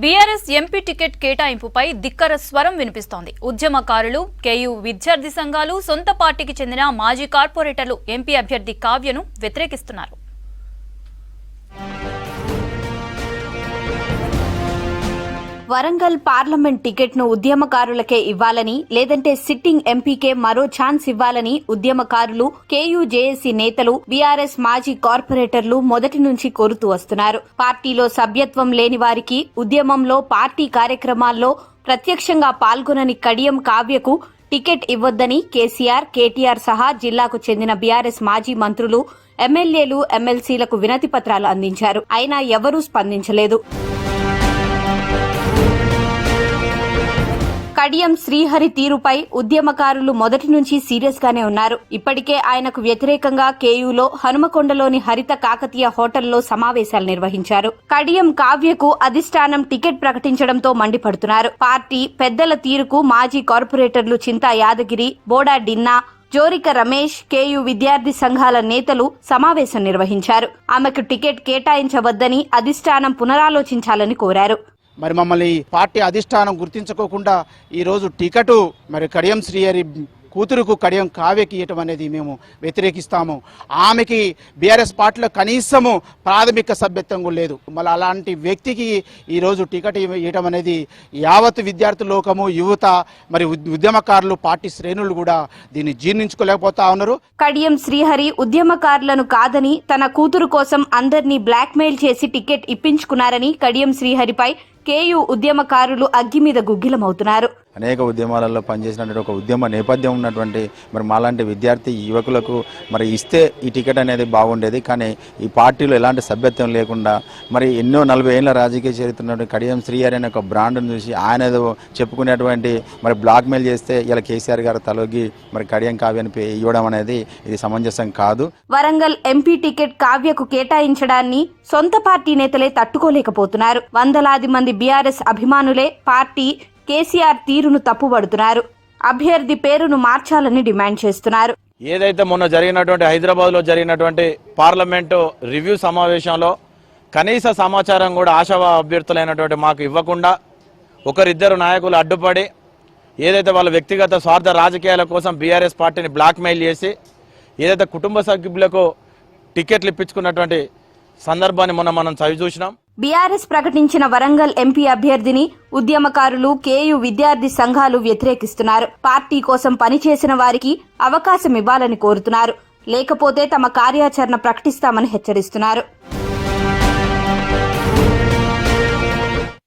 BRS MP ticket కేటాయింపుపై ధిక్కర స్వరం వినిపిస్తోంది. ఉద్యమకారులు, కేయూ విద్యార్థి సంఘాలు, సొంత పార్టీకి చెందిన మాజీ కార్పొరేటర్లు ఎంపీ అభ్యర్థి కావ్యను వ్యతిరేకిస్తున్నారు. వరంగల్ పార్లమెంట్ టికెట్ ను ఉద్యమకారులకే ఇవ్వాలని, లేదంటే సిట్టింగ్ ఎంపీకే మరో ఛాన్స్ ఇవ్వాలని ఉద్యమకారులు, కేయూ జేఏసీ నేతలు, బీఆర్ఎస్ మాజీ కార్పొరేటర్లు మొదటి నుంచి కోరుతూ వస్తున్నారు. పార్టీలో సభ్యత్వం లేని వారికి, ఉద్యమంలో, పార్టీ కార్యక్రమాల్లో ప్రత్యక్షంగా పాల్గొనని కడియం కావ్యకు టికెట్ ఇవ్వొద్దని కేసీఆర్, కేటీఆర్ సహా జిల్లాకు చెందిన బీఆర్ఎస్ మాజీ మంత్రులు, ఎమ్మెల్యేలు, ఎమ్మెల్సీలకు వినతి పత్రాలు అందించారు. అయినా ఎవరూ స్పందించలేదు. కడియం శ్రీహరి తీరుపై ఉద్యమకారులు మొదటి నుంచి సీరియస్ గానే ఉన్నారు. ఇప్పటికే ఆయనకు వ్యతిరేకంగా కేయూలో హనుమకొండలోని హరిత కాకతీయ హోటల్లో సమావేశాలు నిర్వహించారు. కడియం కావ్యకు అధిష్టానం టికెట్ ప్రకటించడంతో మండిపడుతున్నారు. పార్టీ పెద్దల తీరుకు మాజీ కార్పొరేటర్లు చింతా యాదగిరి, బోడా డిన్నా, జోరిక రమేష్, కేయూ విద్యార్థి సంఘాల నేతలు సమావేశం నిర్వహించారు. ఆమెకు టికెట్ కేటాయించవద్దని అధిష్టానం పునరాలోచించాలని కోరారు. మరి మమ్మల్ని పార్టీ అధిష్టానం గుర్తించుకోకుండా ఈరోజు టికెటు మరి కడియం శ్రీహరి కూతురుకు కడియం కావ్యకి ఇవ్వటం అనేది మేము వ్యతిరేకిస్తాము. ఆమెకి బీఆర్ఎస్ పార్టీలో కనీసము ప్రాథమిక సభ్యత్వం కూడా లేదు. మళ్ళీ అలాంటి వ్యక్తికి ఈరోజు టికెట్ ఇవ్వటం అనేది యావత్ విద్యార్థి లోకము, యువత, మరి ఉద్యమకారులు, పార్టీ శ్రేణులు కూడా దీన్ని జీర్ణించుకోలేకపోతా ఉన్నారు. కడియం శ్రీహరి ఉద్యమకారులను కాదని తన కూతురు కోసం అందరినీ బ్లాక్మెయిల్ చేసి టికెట్ ఇప్పించుకున్నారని కడియం శ్రీహరిపై కేయూ ఉద్యమకారులు అగ్గి మీద గుగ్గిలమవుతున్నారు. అనేక ఉద్యమాలలో పనిచేసినటువంటి ఒక ఉద్యమ నేపథ్యం ఉన్నటువంటి మరి మాలాంటి విద్యార్థి యువకులకు మరి ఇస్తే ఈ టికెట్ అనేది బాగుండేది. కానీ ఈ పార్టీలో ఎలాంటి సభ్యత్వం లేకుండా మరి ఎన్నో 40 ఏళ్ల రాజకీయ చరిత్ర ఉన్నటువంటి కడియం శ్రీహరి అనే ఒక బ్రాండ్ను చూసి ఆయన ఏదో చెప్పుకునేటువంటి మరి బ్లాక్మెయిల్ చేస్తే ఇలా కేసీఆర్ గారు తలొగ్గి మరి కడియం కావ్యాన్ని ఇవ్వడం అనేది ఇది సమంజసం కాదు. వరంగల్ ఎంపీ టికెట్ కావ్యకు కేటాయించడాన్ని సొంత పార్టీ నేతలే తట్టుకోలేకపోతున్నారు. వందలాది మంది బీఆర్ఎస్ అభిమానులే పార్టీ, కేసీఆర్ తీరును తప్పుబడుతున్నారు. అభ్యర్థి పేరును మార్చాలని డిమాండ్ చేస్తున్నారు. ఏదైతే మొన్న జరిగినటువంటి హైదరాబాద్లో జరిగినటువంటి పార్లమెంటు రివ్యూ సమావేశంలో కనీస సమాచారం కూడా ఆశావా అభ్యర్థులైనటువంటి మాకు ఇవ్వకుండా ఒకరిద్దరు నాయకులు అడ్డుపడి ఏదైతే వాళ్ళ వ్యక్తిగత స్వార్థ రాజకీయాల కోసం బీఆర్ఎస్ పార్టీని బ్లాక్మెయిల్ చేసి ఏదైతే కుటుంబ సభ్యులకు టికెట్లు ఇప్పించుకున్నటువంటి సందర్భాన్ని మొన్న మనం చవి చూసినాం. బీఆర్ఎస్ ప్రకటించిన వరంగల్ ఎంపీ అభ్యర్థిని ఉద్యమకారులు, కేయూ విద్యార్థి సంఘాలు వ్యతిరేకిస్తున్నారు. పార్టీ కోసం పనిచేసిన వారికి అవకాశం ఇవ్వాలని కోరుతున్నారు. లేకపోతే తమ కార్యాచరణ ప్రకటిస్తామని హెచ్చరిస్తున్నారు.